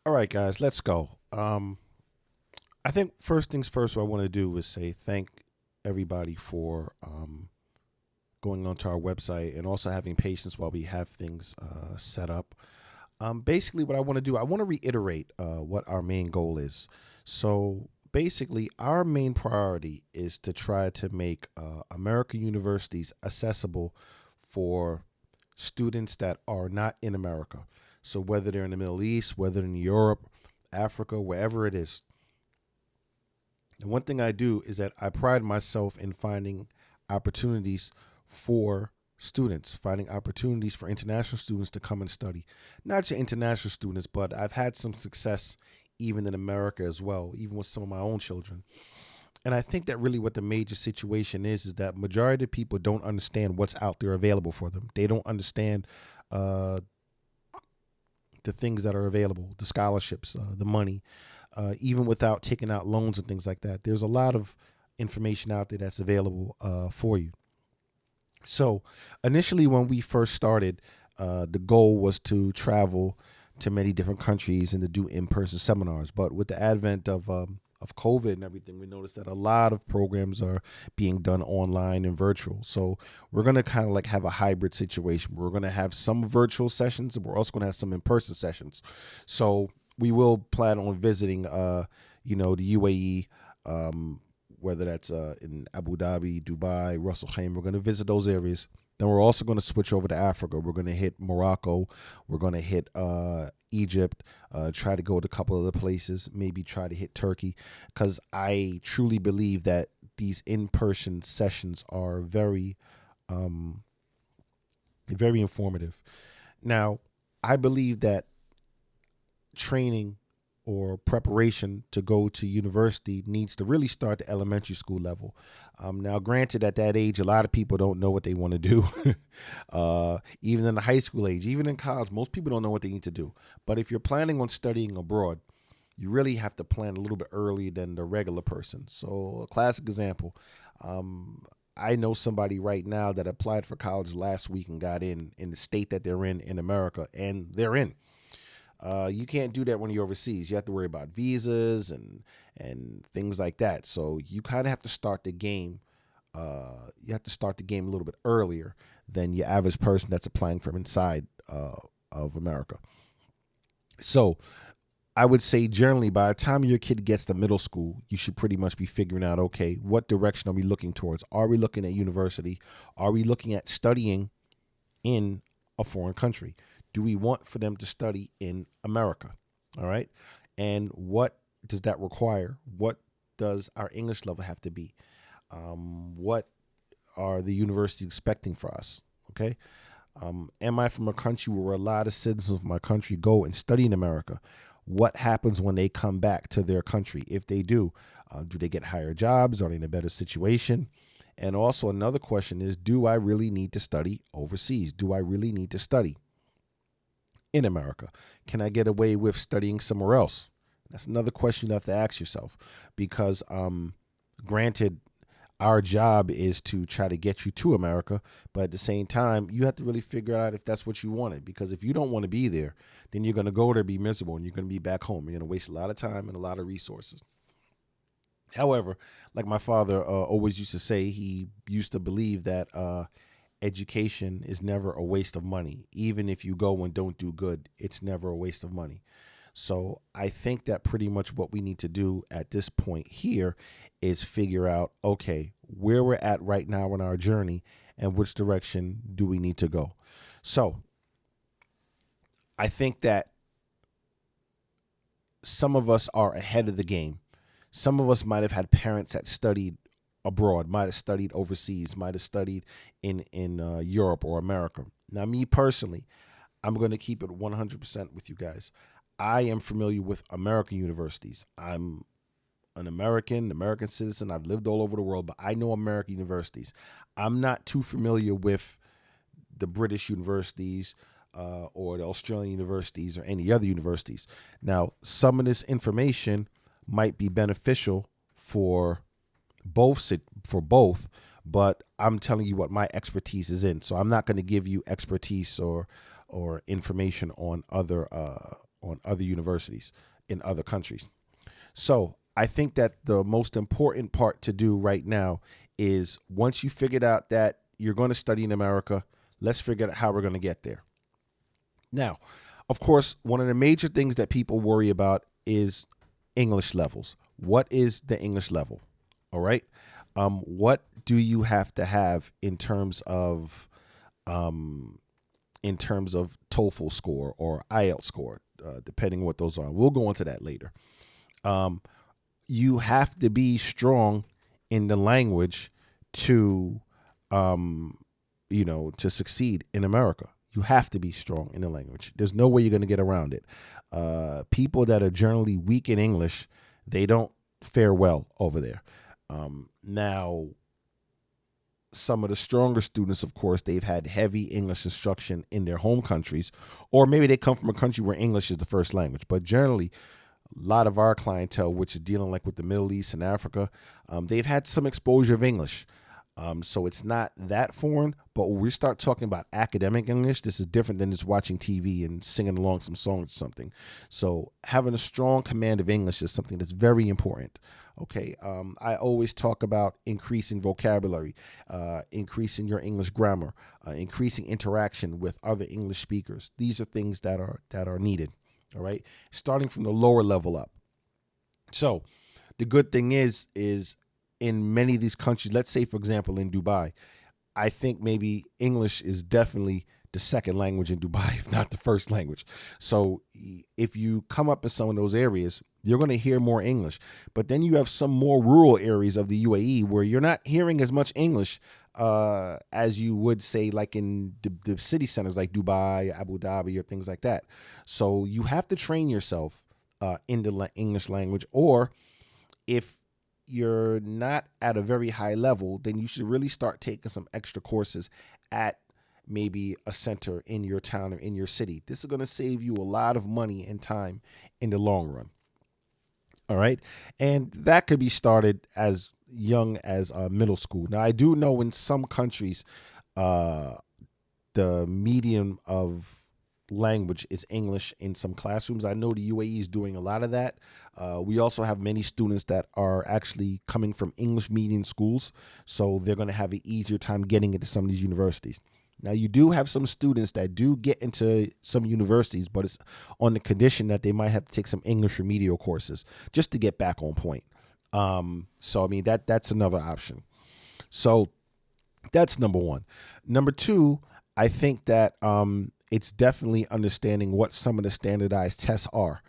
All right, guys, let's go. I think first things first, what I want to do is say thank everybody for going onto our website and also having patience while we have things set up. Basically, what I want to do, I want to reiterate what our main goal is. So, basically, our main priority is to try to make American universities accessible for students that are not in America. So, whether they're in the Middle East, whether in Europe, Africa, wherever it is. And one thing I do is that I pride myself in finding opportunities for students, finding opportunities for international students to come and study. Not just international students, but I've had some success even in America as well, even with some of my own children. And I think that really what the major situation is that majority of people don't understand what's out there available for them. They don't understand uh, the things that are available, the scholarships, the money, even without taking out loans and things like that. There's a lot of information out there that's available for you. So initially, when we first started, the goal was to travel to many different countries and to do in-person seminars. But with the advent of COVID and everything, we noticed that a lot of programs are being done online and virtual. So we're going to kind of like have a hybrid situation. We're going to have some virtual sessions, and we're also going to have some in-person sessions. So we will plan on visiting, the UAE, whether that's in Abu Dhabi, Dubai, Ras Al Khaimah. We're going to visit those areas. Then we're also going to switch over to Africa. We're going to hit Morocco. We're going to hit Egypt. Try to go to a couple other places. Maybe try to hit Turkey, because I truly believe that these in-person sessions are um, very informative. Now, I believe that training or preparation to go to university needs to really start at the elementary school level. Now, granted, at that age, a lot of people don't know what they want to do. Even in the high school age, even in college, most people don't know what they need to do. But if you're planning on studying abroad, you really have to plan a little bit earlier than the regular person. So, a classic example. I know somebody right now that applied for college last week and got in the state that they're in America, and they're in. You can't do that when you're overseas. You have to worry about visas and things like that. So you kind of have to start the game. You have to start the game a little bit earlier than your average person that's applying from inside of America. So I would say generally by the time your kid gets to middle school, you should pretty much be figuring out, okay, what direction are we looking towards? Are we looking at university? Are we looking at studying in a foreign country? Do we want for them to study in America? All right. And what does that require? What does our English level have to be? What are the universities expecting for us? Okay. Am I from a country where a lot of citizens of my country go and study in America? What happens when they come back to their country? If they do they get higher jobs? Are they in a better situation? And also, another question is, do I really need to study overseas? Do I really need to study in America? Can I get away with studying somewhere else? That's another question you have to ask yourself, because, granted, our job is to try to get you to America, but at the same time, you have to really figure out if that's what you wanted. Because if you don't want to be there, then you're going to go there, be miserable, and you're going to be back home. You're going to waste a lot of time and a lot of resources. However, like my father always used to say, he used to believe that education is never a waste of money. Even if you go and don't do good, it's never a waste of money. So I think that pretty much what we need to do at this point here is figure out, okay, where we're at right now in our journey and which direction do we need to go. So I think that some of us are ahead of the game. Some of us might have had parents that studied abroad, might have studied overseas, might have studied in Europe or America. Now, me personally, I'm going to keep it 100% with you guys. I am familiar with American universities. I'm an American citizen. I've lived all over the world, but I know American universities. I'm not too familiar with the British universities or the Australian universities or any other universities. Now, some of this information might be beneficial for both, but I'm telling you what my expertise is in. So I'm not going to give you expertise or information on on other universities in other countries. So I think that the most important part to do right now is once you figured out that you're going to study in America, let's figure out how we're going to get there. Now, of course, one of the major things that people worry about is English levels. What is the English level? All right. What do you have to have in terms of TOEFL score or IELTS score, depending on what those are? We'll go into that later. You have to be strong in the language to, to succeed in America. You have to be strong in the language. There's no way you're going to get around it. People that are generally weak in English, they don't fare well over there. Now, some of the stronger students, of course, they've had heavy English instruction in their home countries, or maybe they come from a country where English is the first language. But generally, a lot of our clientele, which is dealing like with the Middle East and Africa, they've had some exposure of English. So it's not that foreign, but when we start talking about academic English, this is different than just watching TV and singing along some songs or something. So having a strong command of English is something that's very important. Okay. I always talk about increasing vocabulary, increasing your English grammar, increasing interaction with other English speakers. These are things that are needed. All right. Starting from the lower level up. So the good thing is in many of these countries, let's say, for example, in Dubai, I think maybe English is definitely the second language in Dubai, if not the first language. So if you come up in some of those areas, you're going to hear more English. But then you have some more rural areas of the UAE where you're not hearing as much English as you would say like in the city centers like Dubai, Abu Dhabi, or things like that. So you have to train yourself in the English language, or if you're not at a very high level, then you should really start taking some extra courses at maybe a center in your town or in your city. This is going to save you a lot of money and time in the long run. All right. And that could be started as young as middle school. Now, I do know in some countries, the medium of language is English in some classrooms. I know the UAE is doing a lot of that. We also have many students that are actually coming from English medium schools, so they're going to have an easier time getting into some of these universities. Now, you do have some students that do get into some universities, but it's on the condition that they might have to take some English remedial courses just to get back on point. So, I mean, that's another option. So that's number one. Number two, I think that it's definitely understanding what some of the standardized tests are.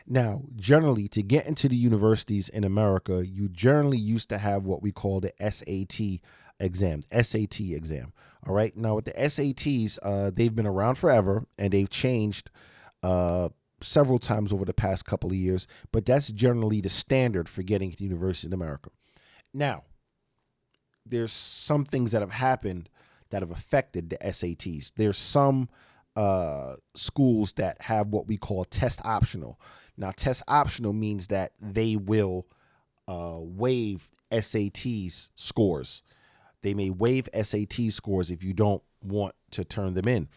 Now, generally, to get into the universities in America, you generally used to have what we call the SAT exam. All right. Now, with the SATs, they've been around forever and they've changed several times over the past couple of years, but that's generally the standard for getting to the university in America. Now, there's some things that have happened that have affected the SATs. There's some schools that have what we call test optional. Now, test optional means that they will waive SATs scores. They may waive SAT scores if you don't want to turn them in.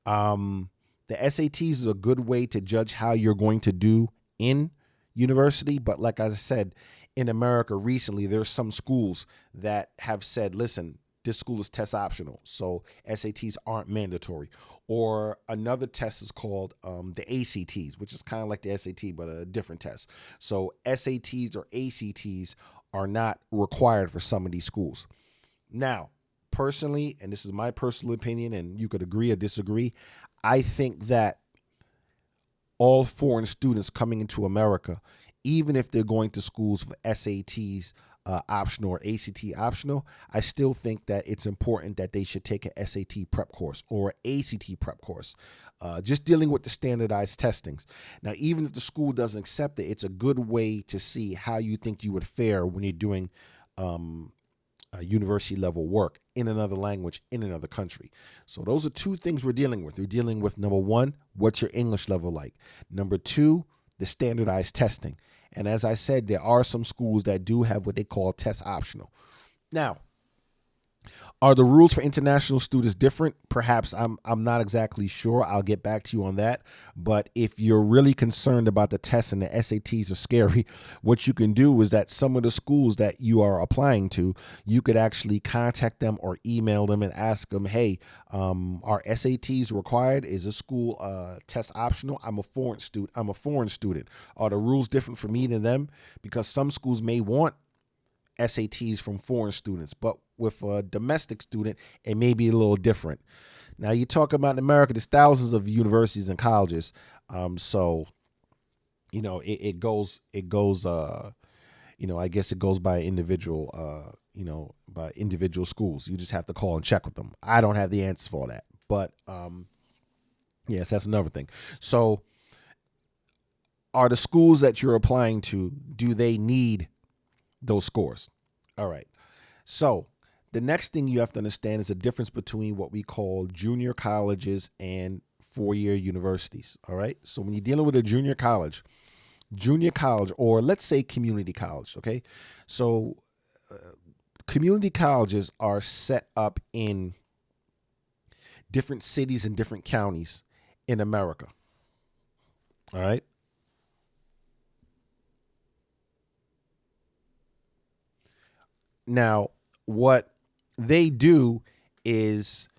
The SATs is a good way to judge how you're going to do in university. But like I said, in America recently, there's some schools that have said, listen, this school is test optional, so SATs aren't mandatory. Or another test is called the ACTs, which is kind of like the SAT, but a different test. So SATs or ACTs are not required for some of these schools. Now, personally, and this is my personal opinion, and you could agree or disagree, I think that all foreign students coming into America, even if they're going to schools for SATs optional or ACT optional, I still think that it's important that they should take an SAT prep course or ACT prep course, just dealing with the standardized testings. Now, even if the school doesn't accept it, it's a good way to see how you think you would fare when you're doing university level work in another language in another country. So those are two things we're dealing with. We're dealing with, number one, what's your English level like? Number two, the standardized testing. And as I said, there are some schools that do have what they call test optional. Now, Are the rules for international students different? Perhaps. I'm not exactly sure. I'll get back to you on that. But if you're really concerned about the tests and the SATs are scary, what you can do is that some of the schools that you are applying to, you could actually contact them or email them and ask them, hey, are SATs required? Is a school test optional? I'm a foreign student. Are the rules different for me than them? Because some schools may want SATs from foreign students, but with a domestic student, it may be a little different. Now, you talk about in America, there's thousands of universities and colleges, so I guess it goes by individual, by individual schools. You just have to call and check with them. I don't have the answer for that, but yes, that's another thing. So, are the schools that you're applying to, do they need those scores? All right. So the next thing you have to understand is the difference between what we call junior colleges and four-year universities. All right. So when you're dealing with a junior college, or let's say community college. Okay. So community colleges are set up in different cities and different counties in America. All right. Now, what they do is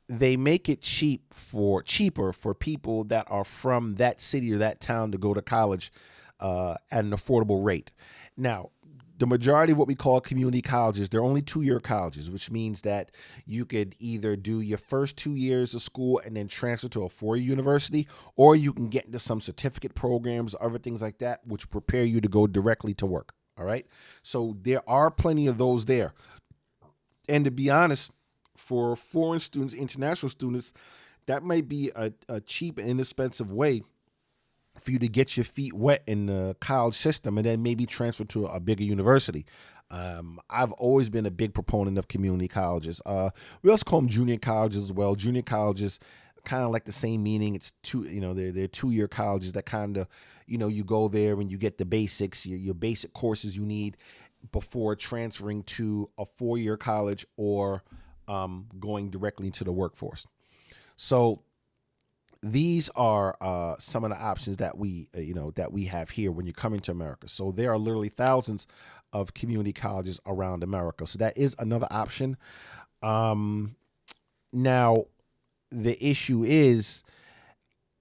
they make it cheaper for people that are from that city or that town to go to college at an affordable rate. Now, the majority of what we call community colleges, they're only 2-year colleges, which means that you could either do your first 2 years of school and then transfer to a 4-year university, or you can get into some certificate programs, other things like that, which prepare you to go directly to work. All right. So there are plenty of those there. And to be honest, for foreign students, international students, that might be a cheap and inexpensive way for you to get your feet wet in the college system and then maybe transfer to a bigger university. I've always been a big proponent of community colleges. We also call them junior colleges as well. Junior colleges kind of like the same meaning. It's they're 2-year colleges that kind of, you go there and you get the basics, your basic courses you need before transferring to a 4-year college or going directly into the workforce. So these are some of the options that we have here when you're coming to America. So there are literally thousands of community colleges around America. So that is another option. Now,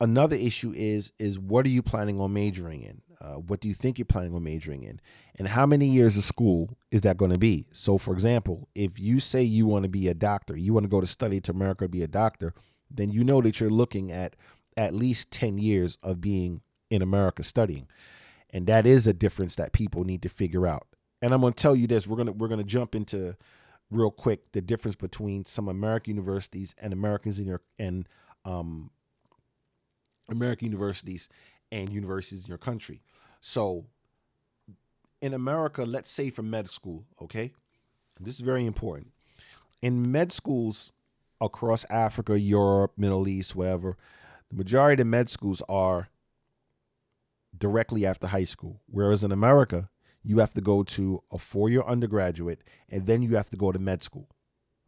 another issue is what are you planning on majoring in? What do you think you're planning on majoring in? And how many years of school is that going to be? So, for example, if you say you want to be a doctor, you want to go to study to America to be a doctor, then you know that you're looking at least 10 years of being in America studying. And that is a difference that people need to figure out. And I'm going to tell you this, we're going to jump into real quick the difference between some American universities and American universities and universities in your country. So in America, let's say for med school, okay? This is very important. In med schools across Africa, Europe, Middle East, wherever, the majority of med schools are directly after high school. Whereas in America, you have to go to a 4-year undergraduate and then you have to go to med school.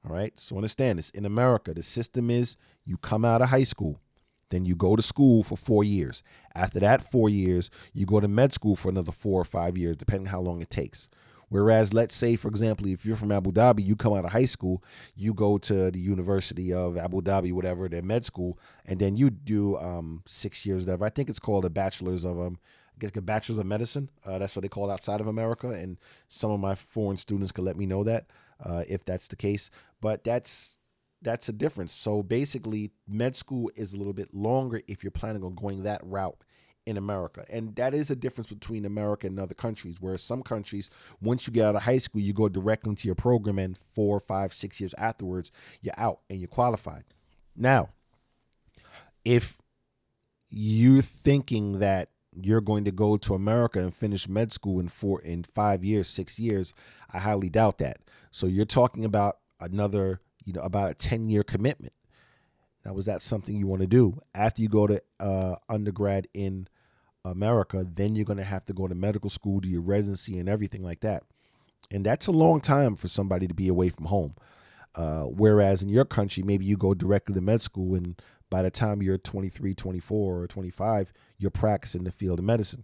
All right. So understand this. In America, the system is you come out of high school, then you go to school for 4 years. After that 4 years, you go to med school for another 4 or 5 years, depending how long it takes. Whereas, let's say, for example, if you're from Abu Dhabi, you come out of high school, you go to the University of Abu Dhabi, whatever, their med school, and then you do 6 years there. I think it's called a bachelor's of a bachelor's of medicine. That's what they call it outside of America. And some of my foreign students could let me know that if that's the case. But that's a difference. So basically, med school is a little bit longer if you're planning on going that route in America. And that is a difference between America and other countries, where some countries, once you get out of high school, you go directly into your program, and 4, 5, 6 years afterwards, you're out and you're qualified. Now, if you're thinking that you're going to go to America and finish med school in 5 years, 6 years, I highly doubt that. So you're talking about about a 10-year commitment. Now, is that something you want to do? After you go to undergrad in America, then you're going to have to go to medical school, do your residency and everything like that. And that's a long time for somebody to be away from home. Whereas in your country, maybe you go directly to med school, and by the time you're 23, 24, or 25, you're practicing the field of medicine.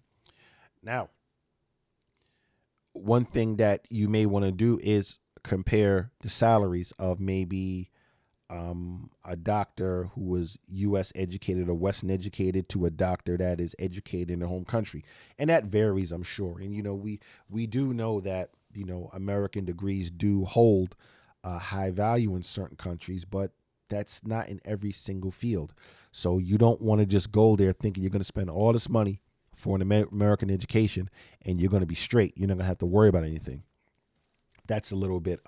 Now, one thing that you may want to do is compare the salaries of maybe a doctor who was U.S. educated or Western educated to a doctor that is educated in their home country, and that varies, I'm sure. And we do know that American degrees do hold high value in certain countries, but that's not in every single field. So you don't want to just go there thinking you're going to spend all this money for an American education and you're going to be straight. You're not going to have to worry about anything. That's a little bit